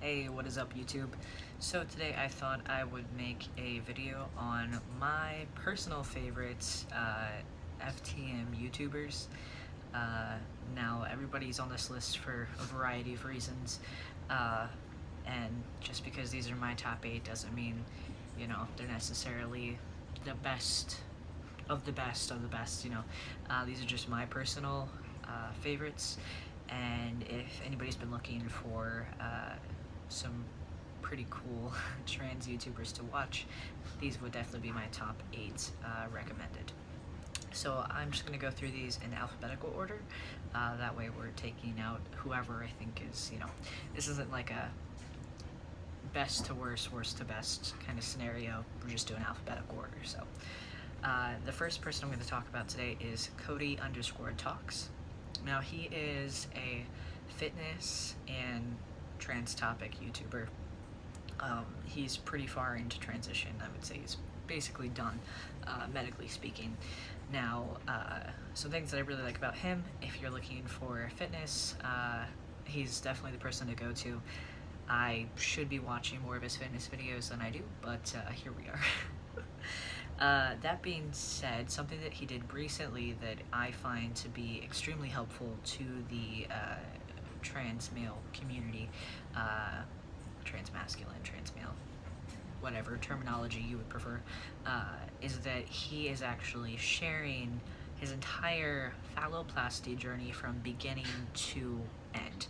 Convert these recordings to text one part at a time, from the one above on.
Hey, what is up YouTube? So today I thought I would make a video on my personal favorites, FTM Youtubers. Now everybody's on this list for a variety of reasons, and just because these are my top 8 doesn't mean, you know, they're necessarily the best of the best of the best, you know. These are just my personal favorites, and if anybody's been looking for some pretty cool trans YouTubers to watch, these would definitely be my top 8 recommended. So I'm just going to go through these in alphabetical order, that way we're taking out whoever I think is, you know, this isn't like a best to worst, worst to best kind of scenario, we're just doing alphabetical order. So the first person I'm going to talk about today is Cody_talks. Now he is a fitness and trans topic YouTuber. He's pretty far into transition. I would say he's basically done, medically speaking. Now, some things that I really like about him, if you're looking for fitness, he's definitely the person to go to. I should be watching more of his fitness videos than I do, but here we are. That being said, something that he did recently that I find to be extremely helpful to the trans male community, trans masculine, trans male, whatever terminology you would prefer, is that he is actually sharing his entire phalloplasty journey from beginning to end.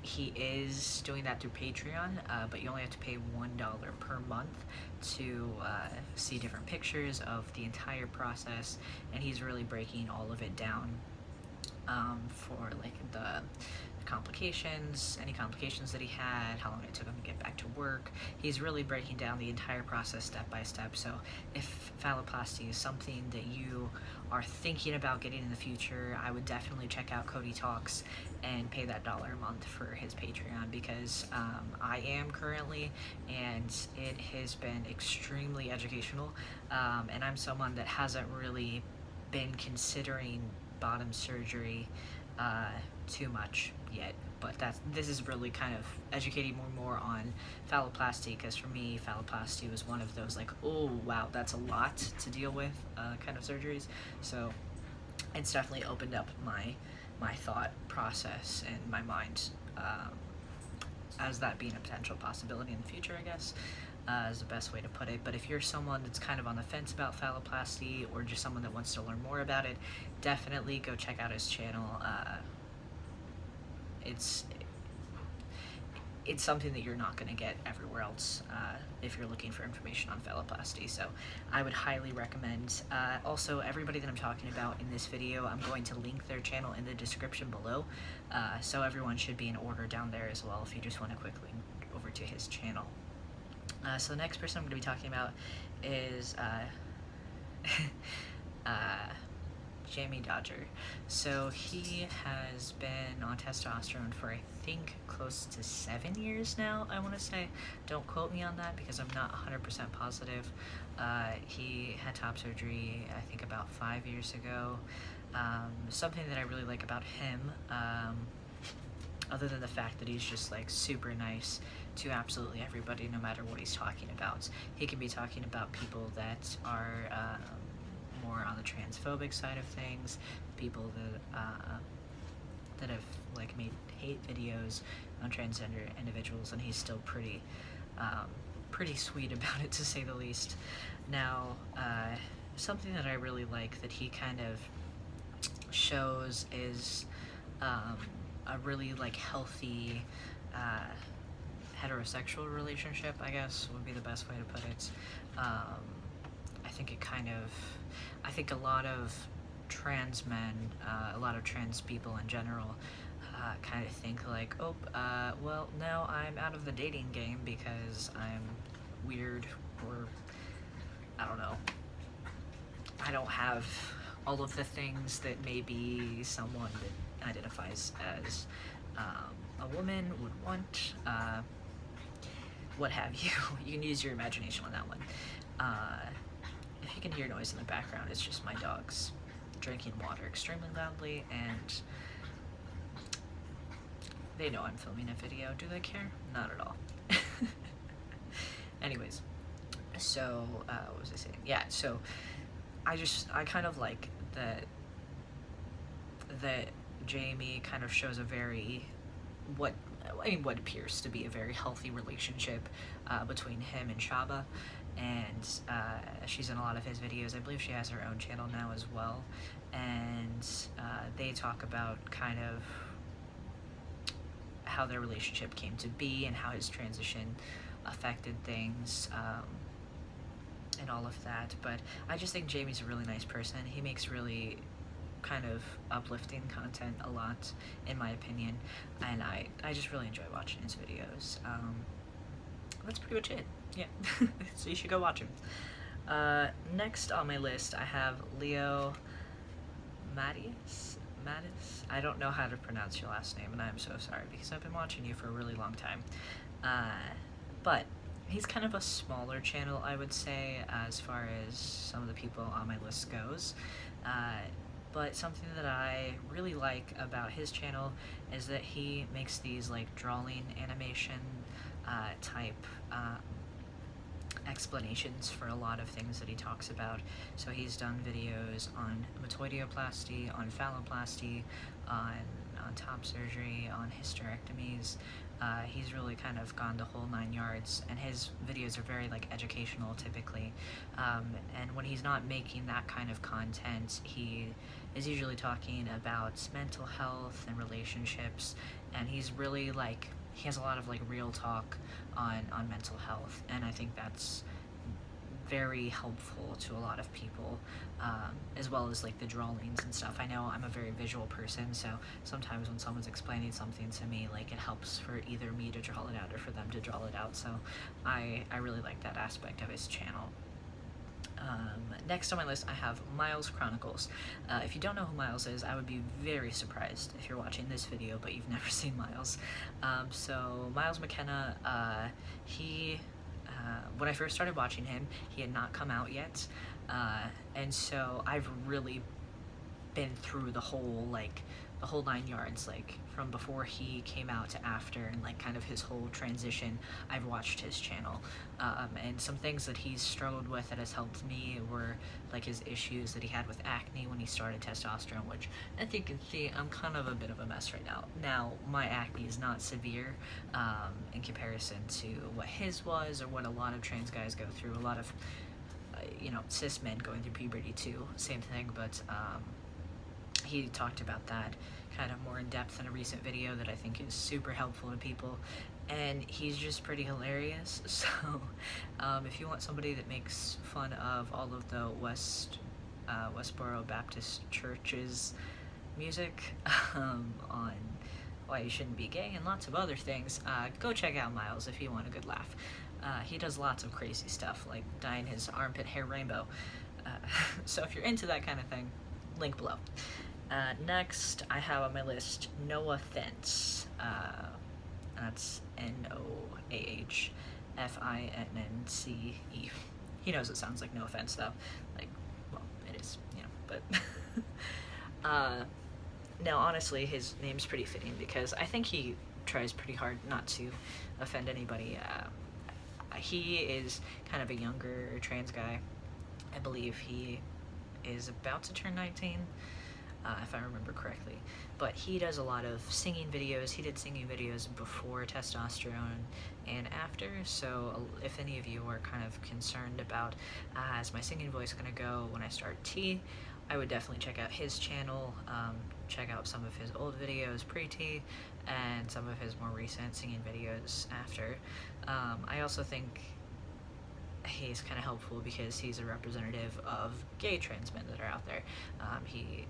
He is doing that through Patreon, but you only have to pay $1 per month to see different pictures of the entire process, and he's really breaking all of it down for like the complications, any complications that he had, how long it took him to get back to work. He's really breaking down the entire process step by step. So if phalloplasty is something that you are thinking about getting in the future, I would definitely check out Cody Talks and pay that $1 a month for his Patreon, because I am currently, and it has been extremely educational, and I'm someone that hasn't really been considering bottom surgery too much yet, but this is really kind of educating more on phalloplasty, because for me phalloplasty was one of those like, oh wow, that's a lot to deal with kind of surgeries. So it's definitely opened up my thought process and my mind, as that being a potential possibility in the future, I guess, is the best way to put it. But if you're someone that's kind of on the fence about phalloplasty, or just someone that wants to learn more about it, definitely go check out his channel. It's something that you're not going to get everywhere else if you're looking for information on phalloplasty, so I would highly recommend. Also, everybody that I'm talking about in this video, I'm going to link their channel in the description below, so everyone should be in order down there as well if you just want to quickly over to his channel. So the next person I'm going to be talking about is Jammie Dodger. So he has been on testosterone for, I think, close to 7 years now, I want to say. Don't quote me on that because I'm not 100% positive. He had top surgery, I think, about 5 years ago. Something that I really like about him, other than the fact that he's just like super nice to absolutely everybody, no matter what he's talking about. He can be talking about people that are more on the transphobic side of things, people that have like made hate videos on transgender individuals, and he's still pretty sweet about it, to say the least. Now, something that I really like that he kind of shows is a really like healthy heterosexual relationship, I guess would be the best way to put it. I think a lot of trans men, a lot of trans people in general, kind of think like, oh, well, now I'm out of the dating game because I'm weird, or I don't know, I don't have all of the things that maybe someone that identifies as a woman would want, what have you. You can use your imagination on that one. If you can hear noise in the background, it's just my dogs drinking water extremely loudly, and they know I'm filming a video. Do they care? Not at all. Anyways, so what was I saying? Yeah, so I kind of like that Jammie kind of shows a very what appears to be a very healthy relationship between him and Shaba, and she's in a lot of his videos. I believe she has her own channel now as well, and they talk about kind of how their relationship came to be and how his transition affected things, and all of that. But I just think Jammie's a really nice person. He makes really kind of uplifting content a lot, in my opinion, and I just really enjoy watching his videos. That's pretty much it. Yeah. So you should go watch him. Next on my list I have Leo Maddis. I don't know how to pronounce your last name, and I'm so sorry because I've been watching you for a really long time. But he's kind of a smaller channel, I would say, as far as some of the people on my list goes. But something that I really like about his channel is that he makes these like drawing animation type explanations for a lot of things that he talks about. So he's done videos on metoidioplasty, on phalloplasty, on top surgery, on hysterectomies. He's really kind of gone the whole 9 yards, and his videos are very like educational typically. And when he's not making that kind of content, he is usually talking about mental health and relationships, and he's really like, he has a lot of like real talk on mental health, and I think that's very helpful to a lot of people, as well as like the drawings and stuff. I know I'm a very visual person, so sometimes when someone's explaining something to me, like it helps for either me to draw it out or for them to draw it out, so I really like that aspect of his channel. Next on my list I have Miles Chronicles. If you don't know who Miles is, I would be very surprised if you're watching this video but you've never seen Miles. So Miles Mckenna, when I first started watching him, he had not come out yet, and so I've really been through the whole 9 yards, like from before he came out to after, and like kind of his whole transition. I've watched his channel, and some things that he's struggled with that has helped me were like his issues that he had with acne when he started testosterone, which, as you can see, I'm kind of a bit of a mess right now. Now, my acne is not severe in comparison to what his was, or what a lot of trans guys go through. A lot of cis men going through puberty too, same thing, but he talked about that kind of more in depth in a recent video that I think is super helpful to people, and he's just pretty hilarious. So if you want somebody that makes fun of all of the Westboro Baptist Church's music, on why you shouldn't be gay and lots of other things, go check out Miles if you want a good laugh. He does lots of crazy stuff, like dyeing his armpit hair rainbow. So if you're into that kind of thing, link below. Next, I have on my list No Offense. That's NOAHFINNCE. He knows it sounds like no offense, though. Like, well, it is, but... now, honestly, his name's pretty fitting because I think he tries pretty hard not to offend anybody. He is kind of a younger trans guy. I believe he is about to turn 19, if I remember correctly. But he does a lot of singing videos. He did singing videos before testosterone and after, so if any of you are kind of concerned about, is my singing voice gonna go when I start T, I would definitely check out his channel, check out some of his old videos pre-T, and some of his more recent singing videos after. I also think he's kind of helpful because he's a representative of gay trans men that are out there. He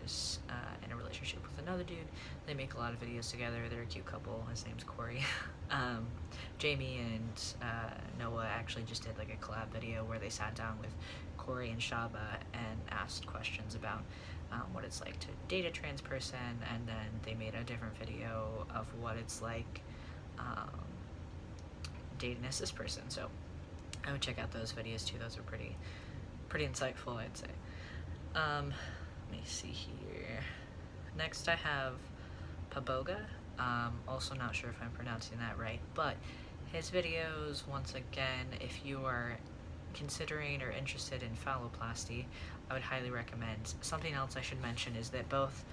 is in a relationship with another dude. They make a lot of videos together. They're a cute couple. His name's Corey. Jammie and Noah actually just did like a collab video where they sat down with Corey and Shaba and asked questions about what it's like to date a trans person, and then they made a different video of what it's like dating a cis person. So I would check out those videos too. Those are pretty insightful, I'd say. Let me see here. Next I have Iboga. Also not sure if I'm pronouncing that right, but his videos, once again, if you are considering or interested in phalloplasty, I would highly recommend. Something else I should mention is that both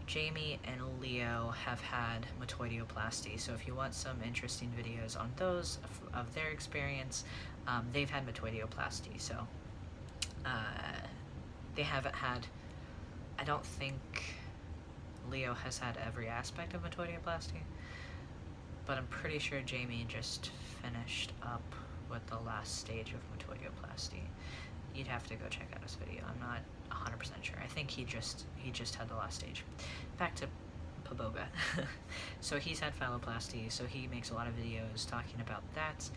Jammie and Leo have had metoidioplasty, so if you want some interesting videos on those, of their experience, they've had metoidioplasty, so they haven't had, I don't think Leo has had every aspect of metoidioplasty, but I'm pretty sure Jammie just finished up with the last stage of metoidioplasty. You'd have to go check out his video. I'm not 100% sure. I think he just had the last stage. Back to Iboga. So he's had phalloplasty, so he makes a lot of videos talking about that.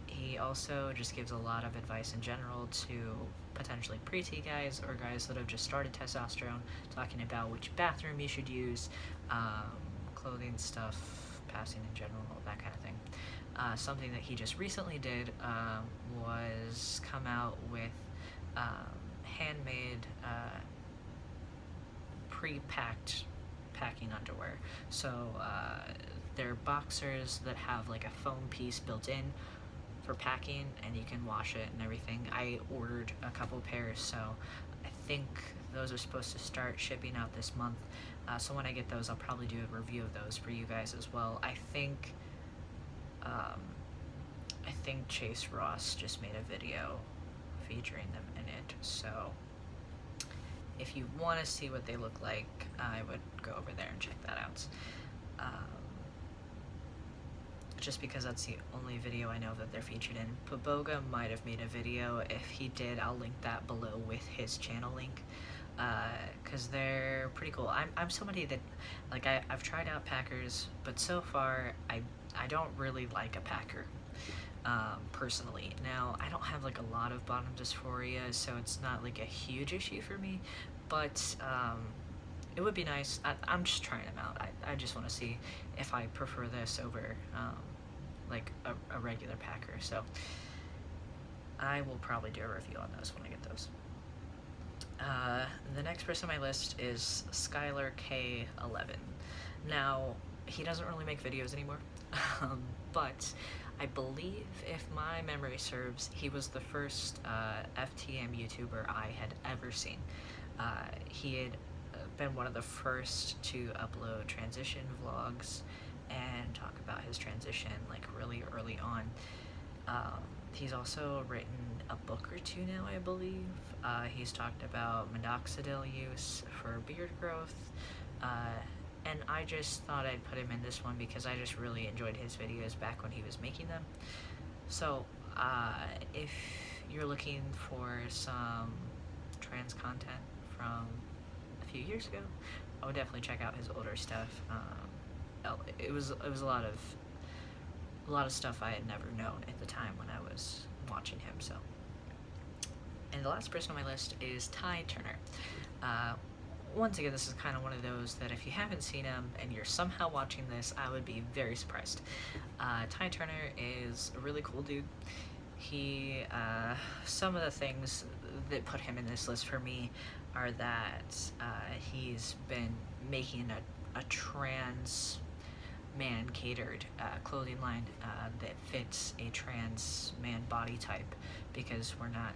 He also just gives a lot of advice in general to potentially pre-T guys or guys that have just started testosterone, talking about which bathroom you should use, clothing stuff, passing in general, that kind of thing. Something that he just recently did was come out with handmade pre-packed packing underwear. So they're boxers that have like a foam piece built in for packing, and you can wash it and everything. I ordered a couple pairs, so I think those are supposed to start shipping out this month. So when I get those, I'll probably do a review of those for you guys as well. I think Chase Ross just made a video featuring them in it, so if you want to see what they look like, I would go over there and check that out. Just because that's the only video I know that they're featured in. Iboga might have made a video. If he did, I'll link that below with his channel link, because they're pretty cool. I'm somebody that, like, I've tried out packers, but so far I don't really like a packer, personally. Now, I don't have like a lot of bottom dysphoria, so it's not like a huge issue for me, but it would be nice. I'm just trying them out. I just want to see if I prefer this over like a regular packer, so I will probably do a review on those when I get those. The next person on my list is Skyler K-11. Now, he doesn't really make videos anymore, but I believe, if my memory serves, he was the first FTM YouTuber I had ever seen. He had been one of the first to upload transition vlogs and talk about his transition like really early on. He's also written a book or two now, I believe. He's talked about minoxidil use for beard growth, and I just thought I'd put him in this one because I just really enjoyed his videos back when he was making them. So if you're looking for some trans content from a few years ago, I would definitely check out his older stuff. It was a lot of stuff I had never known at the time when I was watching him. So, and the last person on my list is Ty Turner. Once again, this is kind of one of those that if you haven't seen him and you're somehow watching this, I would be very surprised. Ty Turner is a really cool dude. He, some of the things that put him in this list for me are that he's been making a trans man catered clothing line that fits a trans man body type, because we're not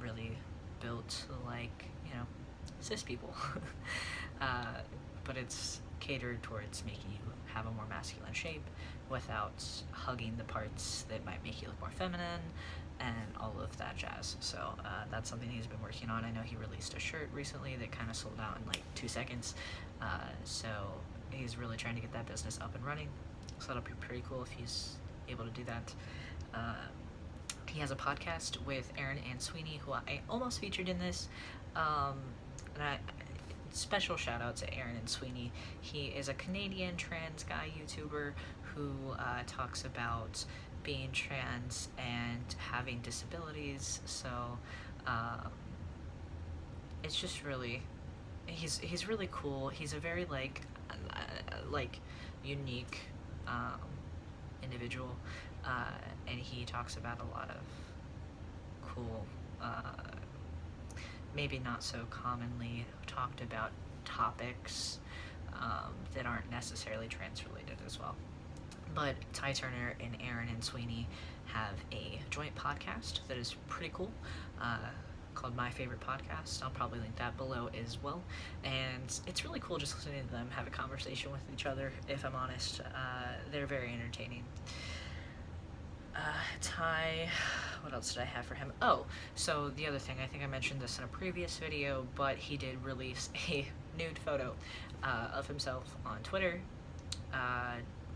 really built like, you know, cis people. But it's catered towards making you have a more masculine shape without hugging the parts that might make you look more feminine and all of that jazz. So that's something he's been working on. I know he released a shirt recently that kind of sold out in like 2 seconds. So he's really trying to get that business up and running. So that'll be pretty cool if he's able to do that. He has a podcast with Aaron and Sweeney, who I almost featured in this. And special shout out to Aaron and Sweeney. He is a Canadian trans guy YouTuber who talks about being trans and having disabilities. So it's just really, he's really cool. He's a very like unique individual, and he talks about a lot of cool, maybe not so commonly talked about topics, that aren't necessarily trans related as well. But Ty Turner and Aaron and Sweeney have a joint podcast that is pretty cool, called My Favorite Podcast. I'll probably link that below as well. And it's really cool just listening to them have a conversation with each other, if I'm honest. They're very entertaining. Ty, what else did I have for him? Oh, so the other thing, I think I mentioned this in a previous video, but he did release a nude photo of himself on Twitter.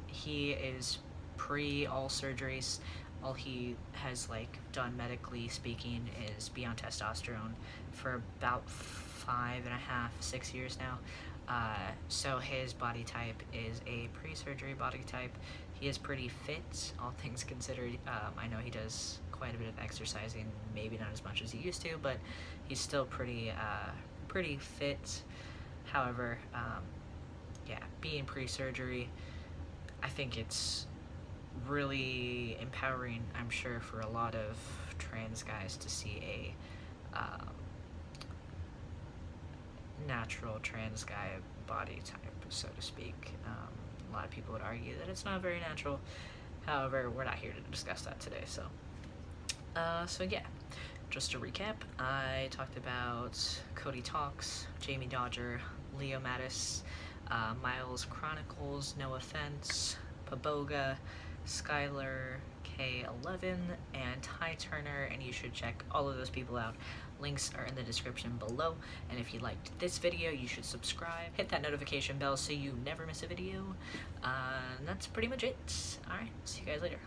He is pre all surgeries. All he has done medically speaking is be on testosterone for about 5.5, 6 years now. So his body type is a pre-surgery body type. He is pretty fit, all things considered. I know he does quite a bit of exercising, maybe not as much as he used to, but he's still pretty fit. However, yeah, being pre-surgery, I think it's really empowering, I'm sure, for a lot of trans guys to see a natural trans guy body type, so to speak. A lot of people would argue that it's not very natural. However, we're not here to discuss that today. So yeah, just to recap, I talked about Cody Talks, Jammie Dodger, Leo Maddis, Miles Chronicles, No Offense, Iboga, Skyler K-11, and Ty Turner, and you should check all of those people out. Links are in the description below, and if you liked this video, you should subscribe, hit that notification bell so you never miss a video, and that's pretty much it. Alright, see you guys later.